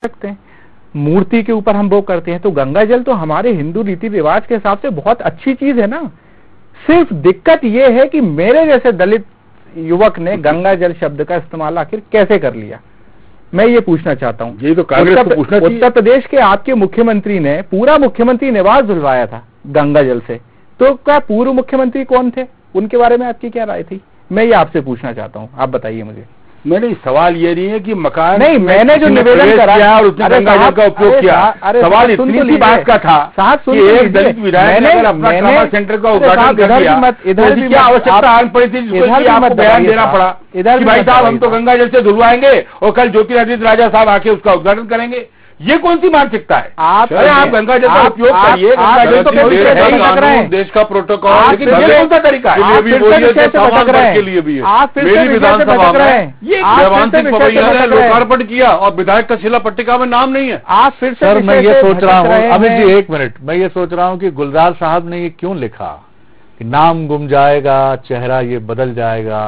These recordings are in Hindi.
सकते हैं, मूर्ति के ऊपर हम वो करते हैं। तो गंगा जल तो हमारे हिंदू रीति रिवाज के हिसाब से बहुत अच्छी चीज है ना। सिर्फ दिक्कत ये है कि मेरे जैसे दलित युवक ने गंगा जल शब्द का इस्तेमाल आखिर कैसे कर लिया, मैं ये पूछना चाहता हूँ। ये तो कांग्रेस को पूछना चाहिए। उत्तर प्रदेश के आपके मुख्यमंत्री ने पूरा मुख्यमंत्री निवास धुलवाया था गंगा जल से, तो क्या पूर्व मुख्यमंत्री कौन थे, उनके बारे में आपकी क्या राय थी, मैं ये आपसे पूछना चाहता हूँ, आप बताइए मुझे। मैंने सवाल ये नहीं है कि मकान नहीं, मैंने जो निवेदन करा और उसने गंगा जल का उपयोग किया, सवाल इतनी सी बात का था कि एक दलित विधायक ने अगर अपना ट्रॉमा सेंटर का उद्घाटन कर दिया तो क्या आवश्यकता आन पड़ी थी जिसको आपको बयान देना पड़ा कि भाई साहब हम तो गंगा जल से धुलवाएंगे और कल ज्योतिरादित्य राजा साहब आके उसका उद्घाटन करेंगे। ये कौन सी मानसिकता है? आप गंगा जल का उपयोग करिए, गंगा जल तो देश का प्रोटोकॉल, लेकिन ये कौन सा तरीका है? आप फिर से विषय से भटक रहे हैं, आप फिर से विधानसभा में लोकार्पण किया और विधायक का शिला पट्टिका में नाम नहीं है। आप फिर से सर मैं ये सोच रहा हूँ, अमित जी एक मिनट, मैं ये सोच रहा हूँ कि गुलजार साहब ने ये क्यों लिखा कि नाम गुम जाएगा, चेहरा ये बदल जाएगा,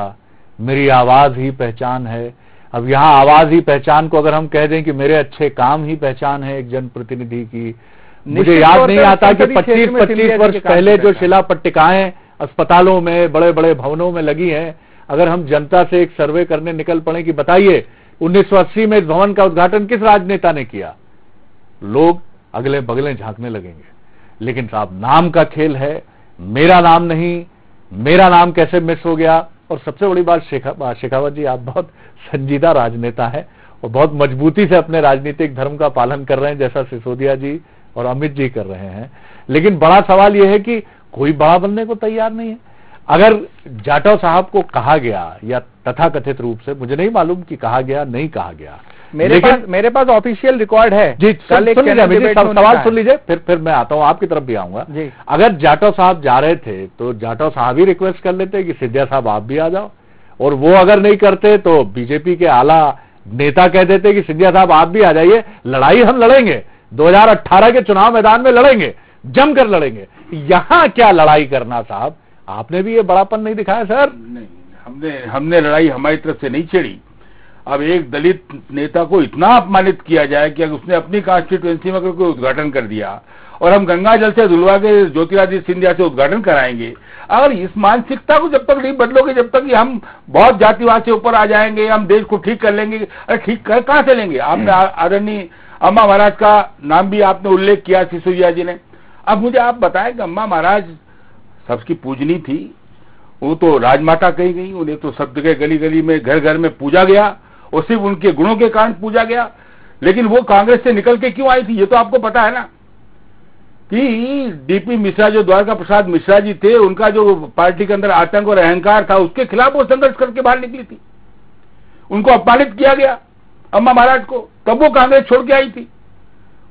मेरी आवाज ही पहचान है। अब यहाँ आवाज ही पहचान को अगर हम कह दें कि मेरे अच्छे काम ही पहचान है एक जनप्रतिनिधि की, मुझे याद नहीं आता कि 25 वर्ष पहले जो शिला पट्टिकाएं अस्पतालों में, बड़े बड़े भवनों में लगी हैं, अगर हम जनता से एक सर्वे करने निकल पड़े कि बताइए 1980 में इस भवन का उद्घाटन किस राजनेता ने किया, लोग अगले बगले झांकने लगेंगे। लेकिन साहब नाम का खेल है, मेरा नाम नहीं, मेरा नाम कैसे मिस हो गया। और सबसे बड़ी बात शेखावत जी, आप बहुत संजीदा राजनेता है और बहुत मजबूती से अपने राजनीतिक धर्म का पालन कर रहे हैं, जैसा सिसोदिया जी और अमित जी कर रहे हैं। लेकिन बड़ा सवाल यह है कि कोई बड़ा बनने को तैयार नहीं है। अगर जाटव साहब को कहा गया या तथाकथित रूप से, मुझे नहीं मालूम कि कहा गया नहीं कहा गया, मेरे पास ऑफिशियल रिकॉर्ड है जी। कल एक सवाल सुन लीजिए, फिर मैं आता हूं, आपकी तरफ भी आऊंगा। अगर जाटव साहब जा रहे थे तो जाटव साहब ही रिक्वेस्ट कर लेते कि सिंधिया साहब आप भी आ जाओ, और वो अगर नहीं करते तो बीजेपी के आला नेता कह देते कि सिंधिया साहब आप भी आ जाइए, लड़ाई हम लड़ेंगे, 2018 के चुनाव मैदान में लड़ेंगे, जमकर लड़ेंगे। यहां क्या लड़ाई करना साहब, आपने भी ये बड़ापन नहीं दिखाया सर। नहीं, हमने लड़ाई हमारी तरफ से नहीं छेड़ी। अब एक दलित नेता को इतना अपमानित किया जाए कि अगर उसने अपनी कॉन्स्टिट्यूएंसी में अगर कोई उद्घाटन कर दिया और हम गंगा जल से धुलवा के ज्योतिरादित्य सिंधिया से उद्घाटन कराएंगे, अगर इस मानसिकता को जब तक नहीं बदलोगे, जब तक कि हम बहुत जातिवाद से ऊपर आ जाएंगे, हम देश को ठीक कर लेंगे, अरे ठीक कर कहां से लेंगे? आपने आदरणीय अम्मा महाराज का नाम भी आपने उल्लेख किया सिसोदिया जी ने। अब मुझे आप बताएं कि अम्मा महाराज सबकी पूजनी थी, वो तो राजमाता कही गई, उन्हें तो सब जगह गली गली में घर घर में पूजा गया और सिर्फ उनके गुणों के कारण पूजा गया। लेकिन वो कांग्रेस से निकल के क्यों आई थी, ये तो आपको पता है ना कि डीपी मिश्रा जो द्वारका प्रसाद मिश्रा जी थे, उनका जो पार्टी के अंदर आतंक और अहंकार था, उसके खिलाफ वो संघर्ष करके बाहर निकली थी। उनको अपमानित किया गया अम्मा महाराज को, तब वो कांग्रेस छोड़ के आई थी।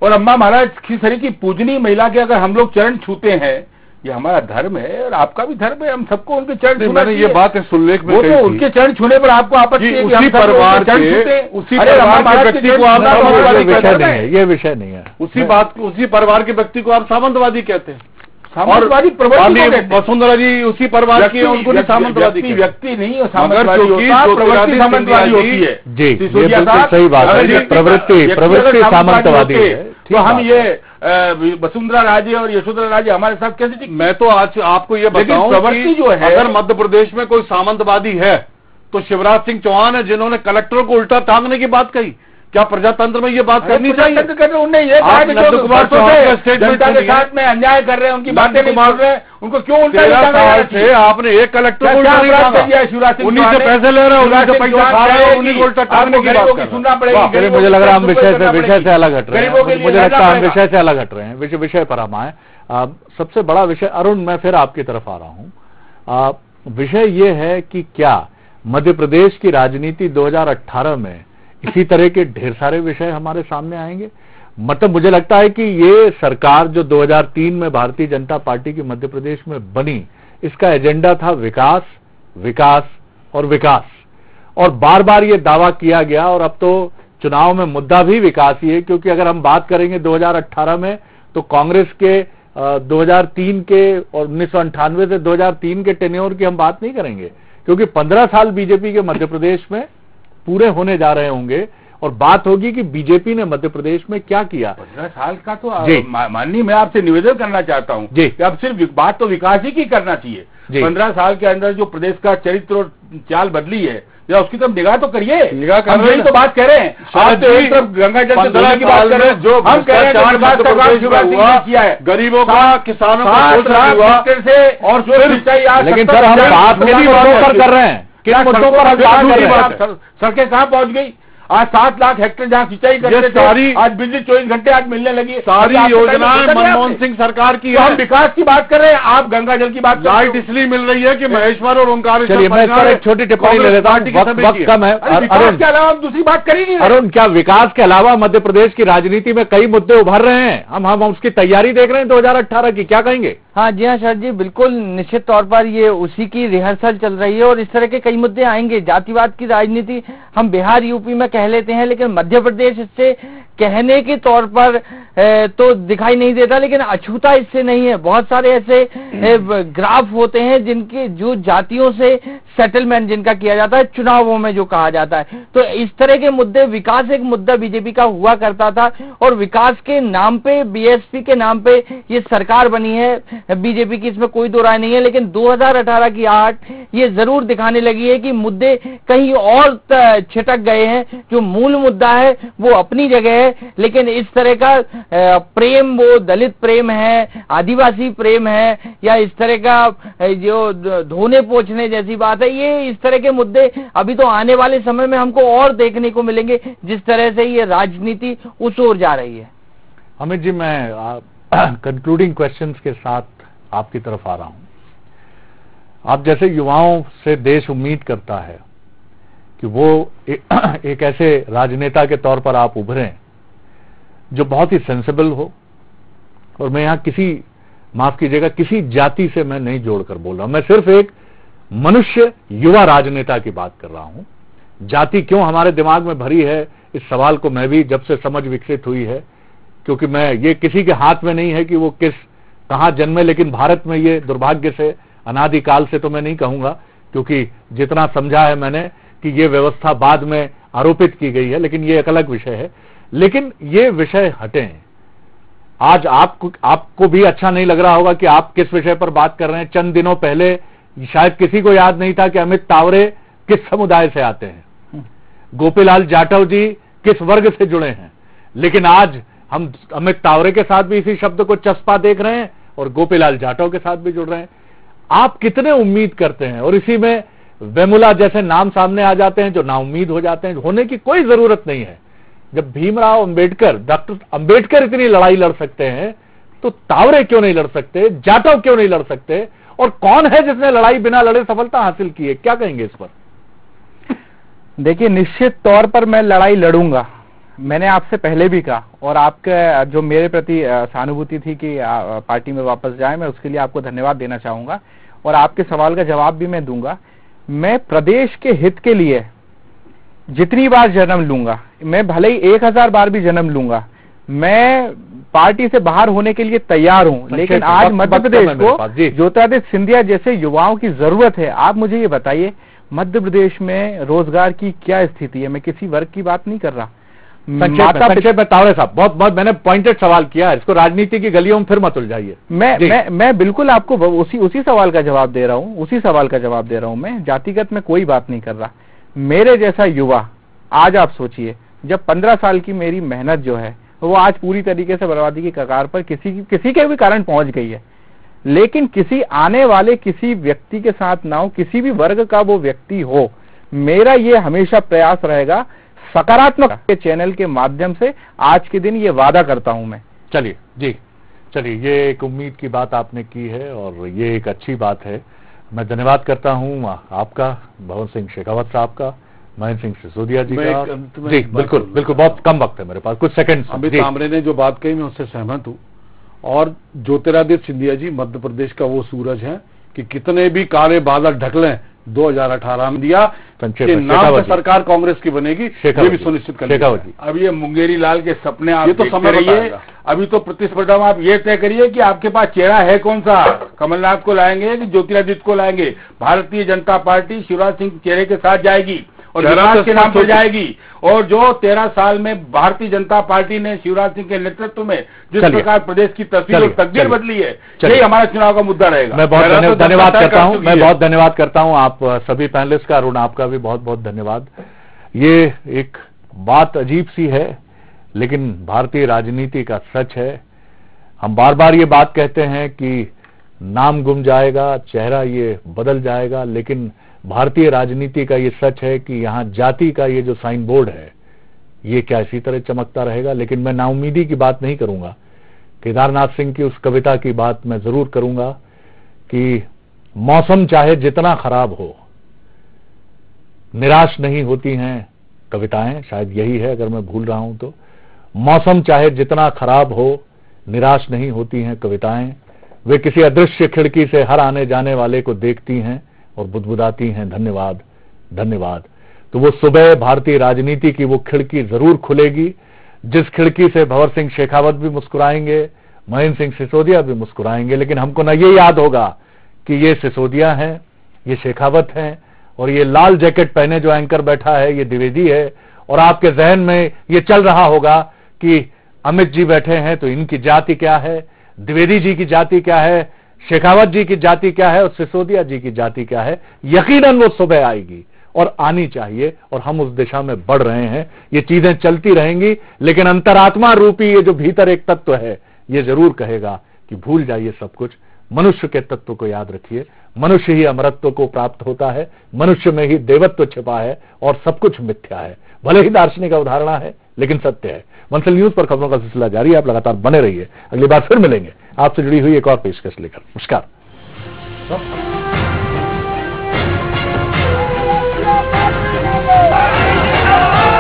और अम्मा महाराज की तरह की पूजनीय महिला के अगर हम लोग चरण छूते हैं, ये हमारा धर्म है और आपका भी धर्म है, हम सबको उनके चरण छूना चाहिए। ये बात है सुल्लेख में, वो तो उनके चरण छूने पर आपको आपत्ति है कि हम परिवार के उसी परिवार के व्यक्ति को आप सामंतवादी कहते हैं। ये विषय नहीं है, उसी परिवार के व्यक्ति को आप सामंतवादी कहते हैं। सामंतवादी प्रवृत्ति, वसुंधरा जी उसी परिवार की, उनको नहीं सामंतवादी, व्यक्ति नहीं सामंतवादी होती है जी। सही बात है, प्रवृत्ति सामंतवादी है। तो हम ये वसुंधरा राजे और यशोधरा राजे हमारे साथ कैसे ठीक? मैं तो आज आपको ये बताऊं प्रवृत्ति जो है, अगर मध्य प्रदेश में कोई सामंतवादी है तो शिवराज सिंह चौहान है, जिन्होंने कलेक्टर को उल्टा टांगने की बात कही। क्या प्रजातंत्र में ये बात करनी चाहिए? उन्हें ये कहा कि जनता के साथ में अन्याय कर रहे हैं, उनकी बातें नहीं मान रहे हैं, उनको क्यों उल्टा से आपने एक कलेक्टर को उन्हीं से पैसे ले रहे हैं, उन्हीं से पैसा खा रहे हैं, उन्हीं को उल्टा टांगने की बात सुनना पड़ेगा। मुझे लग रहा है हम विषय से अलग हट रहे हैं, मुझे लगता है हम विषय से अलग हट रहे हैं, विषय पर हम आए। सबसे बड़ा विषय, अरुण मैं फिर आपकी तरफ आ रहा हूं, विषय ये है कि क्या मध्य प्रदेश की राजनीति 2018 में इसी तरह के ढेर सारे विषय हमारे सामने आएंगे? मतलब मुझे लगता है कि ये सरकार जो 2003 में भारतीय जनता पार्टी की मध्य प्रदेश में बनी, इसका एजेंडा था विकास, विकास और विकास, और बार बार ये दावा किया गया। और अब तो चुनाव में मुद्दा भी विकास ही है, क्योंकि अगर हम बात करेंगे 2018 में तो कांग्रेस के 2003 के और 1998 से 2003 के टेन्योर की हम बात नहीं करेंगे, क्योंकि 15 साल बीजेपी के मध्य प्रदेश में पूरे होने जा रहे होंगे और बात होगी कि बीजेपी ने मध्य प्रदेश में क्या किया। 15 साल का तो माननीय मैं आपसे निवेदन करना चाहता हूँ कि अब सिर्फ बात तो विकास ही की करना चाहिए। 15 साल के अंदर जो प्रदेश का चरित्र और चाल बदली है, या उसकी तरफ निगाह तो करिए। निगाह कर रहे हैं तो बात कह रहे हैं। आप तो एक तरफ गंगा जल से धोने की बात कर रहे हैं, जो हम कह रहे हैं किया है गरीबों का, किसानों का से, और जो सिंचाई आज, लेकिन सर हम बात किन मुद्दों पर कर रहे हैं, किन मुद्दों पर हम बात कर रहे हैं? सड़कें कहाँ पहुंच गई? आज 7 लाख हेक्टेयर जहाँ सिंचाई करते थे, आज बिजली 24 घंटे आज मिलने लगी। सारी योजनाएं मनमोहन सिंह सरकार की है। हम विकास की बात कर रहे हैं, आप गंगा जल की बात। लाइट इसलिए मिल रही है कि महेश्वर और ओंकार। चलिए मैं इस पर एक छोटी टिप्पणी ले लेता हूँ, वक्त कम है। अरुण के अलावा हम दूसरी बात करेंगे। अरुण, क्या विकास के अलावा मध्य प्रदेश की राजनीति में कई मुद्दे उभर रहे हैं? हम उसकी तैयारी देख रहे हैं 2018 की, क्या कहेंगे? हाँ जी हाँ शरद जी, बिल्कुल निश्चित तौर पर ये उसी की रिहर्सल चल रही है और इस तरह के कई मुद्दे आएंगे। जातिवाद की राजनीति हम बिहार यूपी में कह लेते हैं, लेकिन मध्य प्रदेश इससे कहने के तौर पर तो दिखाई नहीं देता, लेकिन अछूता इससे नहीं है। बहुत सारे ऐसे ग्राफ होते हैं जिनके जो जातियों से सेटलमेंट जिनका किया जाता है चुनावों में जो कहा जाता है, तो इस तरह के मुद्दे, विकास एक मुद्दा बीजेपी का हुआ करता था और विकास के नाम पे, बीएसपी के नाम पे ये सरकार बनी है बीजेपी की, इसमें कोई दो राय नहीं है। लेकिन 2018 की आहट ये जरूर दिखाने लगी है कि मुद्दे कहीं और छिटक गए हैं। जो मूल मुद्दा है वो अपनी जगह है, लेकिन इस तरह का प्रेम, वो दलित प्रेम है, आदिवासी प्रेम है, या इस तरह का जो धोने पोछने जैसी बात है, ये इस तरह के मुद्दे अभी तो आने वाले समय में हमको और देखने को मिलेंगे, जिस तरह से ये राजनीति उस ओर जा रही है। अमित जी, मैं कंक्लूडिंग क्वेश्चंस के साथ आपकी तरफ आ रहा हूं। आप जैसे युवाओं से देश उम्मीद करता है कि वो एक ऐसे राजनेता के तौर पर आप उभरें जो बहुत ही सेंसिबल हो, और मैं यहां माफ कीजिएगा, किसी जाति से मैं नहीं जोड़कर बोल रहा हूं, मैं सिर्फ एक मनुष्य युवा राजनेता की बात कर रहा हूं। जाति क्यों हमारे दिमाग में भरी है, इस सवाल को मैं भी जब से समझ विकसित हुई है, क्योंकि मैं ये किसी के हाथ में नहीं है कि वो कहां जन्मे, लेकिन भारत में ये दुर्भाग्य से अनादिकाल से तो मैं नहीं कहूंगा, क्योंकि जितना समझा है मैंने कि ये व्यवस्था बाद में आरोपित की गई है, लेकिन ये एक अलग विषय है। लेकिन ये विषय हटें। आज आपको भी अच्छा नहीं लग रहा होगा कि आप किस विषय पर बात कर रहे हैं। चंद दिनों पहले शायद किसी को याद नहीं था कि अमित तावरे किस समुदाय से आते हैं, गोपीलाल जाटव जी किस वर्ग से जुड़े हैं, लेकिन आज हम अमित तावरे के साथ भी इसी शब्द को चस्पा देख रहे हैं और गोपीलाल जाटव के साथ भी जुड़ रहे हैं। आप कितने उम्मीद करते हैं, और इसी में वेमुला जैसे नाम सामने आ जाते हैं जो नाउम्मीद हो जाते हैं। होने की कोई जरूरत नहीं है। जब भीमराव अंबेडकर, डॉक्टर अंबेडकर इतनी लड़ाई लड़ सकते हैं, तो तावरे क्यों नहीं लड़ सकते, जाटव क्यों नहीं लड़ सकते? और कौन है जिसने लड़ाई बिना लड़े सफलता हासिल की है? क्या कहेंगे इस पर? देखिए, निश्चित तौर पर मैं लड़ाई लड़ूंगा। मैंने आपसे पहले भी कहा, और आपका जो मेरे प्रति सहानुभूति थी कि पार्टी में वापस जाए, मैं उसके लिए आपको धन्यवाद देना चाहूंगा, और आपके सवाल का जवाब भी मैं दूंगा। मैं प्रदेश के हित के लिए जितनी बार जन्म लूंगा, मैं भले ही 1000 बार भी जन्म लूंगा, मैं पार्टी से बाहर होने के लिए तैयार हूं। लेकिन आज मध्य प्रदेश को ज्योतिरादित्य सिंधिया जैसे युवाओं की जरूरत है। आप मुझे ये बताइए, मध्य प्रदेश में रोजगार की क्या स्थिति है? मैं किसी वर्ग की बात नहीं कर रहा। संक्षेप में तावरे साहब, बहुत मैंने पॉइंटेड सवाल किया, इसको राजनीति की गलियों में फिर मत उलझाइए। मैं बिल्कुल आपको उसी सवाल का जवाब दे रहा हूं, मैं जातिगत में कोई बात नहीं कर रहा। मेरे जैसा युवा, आज आप सोचिए, जब 15 साल की मेरी मेहनत जो है वो आज पूरी तरीके से बर्बादी की कगार पर किसी के भी कारण पहुंच गई है, लेकिन किसी आने वाले किसी व्यक्ति के साथ ना हो, किसी भी वर्ग का वो व्यक्ति हो, मेरा ये हमेशा प्रयास रहेगा सकारात्मक के चैनल के माध्यम से। आज के दिन ये वादा करता हूं मैं। चलिए जी, ये एक उम्मीद की बात आपने की है और ये एक अच्छी बात है। मैं धन्यवाद करता हूं आपका, भवन सिंह शेखावत साहब का, महेंद्र सिंह सिसोदिया जी का। जी बिल्कुल, बहुत कम वक्त है मेरे पास, कुछ सेकंड। अमित तावरे ने जो बात कही मैं उससे सहमत हूं, और ज्योतिरादित्य सिंधिया जी मध्य प्रदेश का वो सूरज है कि कितने भी काले बादल ढक लें, 2018 में दिया कि नाम से सरकार कांग्रेस की बनेगी, ये भी सुनिश्चित करेंगे। अब ये मुंगेरी लाल के सपने आप तो समझ रहिए। अभी तो प्रतिस्पर्धा में आप ये तय करिए कि आपके पास चेहरा है कौन सा, कमलनाथ को लाएंगे कि ज्योतिरादित्य को लाएंगे। भारतीय जनता पार्टी शिवराज सिंह चेहरे के साथ जाएगी, और विकास के नाम पर जाएगी। और जो 13 साल में भारतीय जनता पार्टी ने शिवराज सिंह के नेतृत्व में जिस प्रकार प्रदेश की तस्वीर और तकदीर बदली है, यही हमारा चुनाव का मुद्दा रहेगा। मैं बहुत धन्यवाद करता हूं, मैं बहुत धन्यवाद करता हूं आप सभी पैनलिस्ट का। अरुण, आपका भी बहुत बहुत धन्यवाद। ये एक बात अजीब सी है, लेकिन भारतीय राजनीति का सच है। हम बार बार ये बात कहते हैं कि नाम गुम जाएगा, चेहरा ये बदल जाएगा, लेकिन भारतीय राजनीति का ये सच है कि यहां जाति का ये जो साइन बोर्ड है, ये क्या इसी तरह चमकता रहेगा। लेकिन मैं नाउमीदी की बात नहीं करूंगा। केदारनाथ सिंह की उस कविता की बात मैं जरूर करूंगा कि मौसम चाहे जितना खराब हो, निराश नहीं होती हैं कविताएं, शायद यही है अगर मैं भूल रहा हूं तो। मौसम चाहे जितना खराब हो, निराश नहीं होती हैं कविताएं, वे किसी अदृश्य खिड़की से हर आने जाने वाले को देखती हैं और बुदबुदाती हैं धन्यवाद धन्यवाद। तो वो सुबह भारतीय राजनीति की वो खिड़की जरूर खुलेगी, जिस खिड़की से भंवर सिंह शेखावत भी मुस्कुराएंगे, महेंद्र सिंह सिसोदिया भी मुस्कुराएंगे। लेकिन हमको न ये याद होगा कि ये सिसोदिया हैं, ये शेखावत हैं, और ये लाल जैकेट पहने जो एंकर बैठा है ये द्विवेदी है। और आपके जहन में ये चल रहा होगा कि अमित जी बैठे हैं तो इनकी जाति क्या है, द्विवेदी जी की जाति क्या है, शेखावत जी की जाति क्या है और सिसोदिया जी की जाति क्या है। यकीनन वो सुबह आएगी और आनी चाहिए, और हम उस दिशा में बढ़ रहे हैं। ये चीजें चलती रहेंगी, लेकिन अंतरात्मा रूपी ये जो भीतर एक तत्व है, ये जरूर कहेगा कि भूल जाइए सब कुछ, मनुष्य के तत्व को याद रखिए। मनुष्य ही अमरत्व को प्राप्त होता है, मनुष्य में ही देवत्व छिपा है और सब कुछ मिथ्या है। भले ही दार्शनिक अवधारणा है, लेकिन सत्य है। मंथन न्यूज पर खबरों का सिलसिला जारी है, आप लगातार बने रहिए। अगली बार फिर मिलेंगे आपसे जुड़ी हुई एक और पेशकश लेकर। नमस्कार।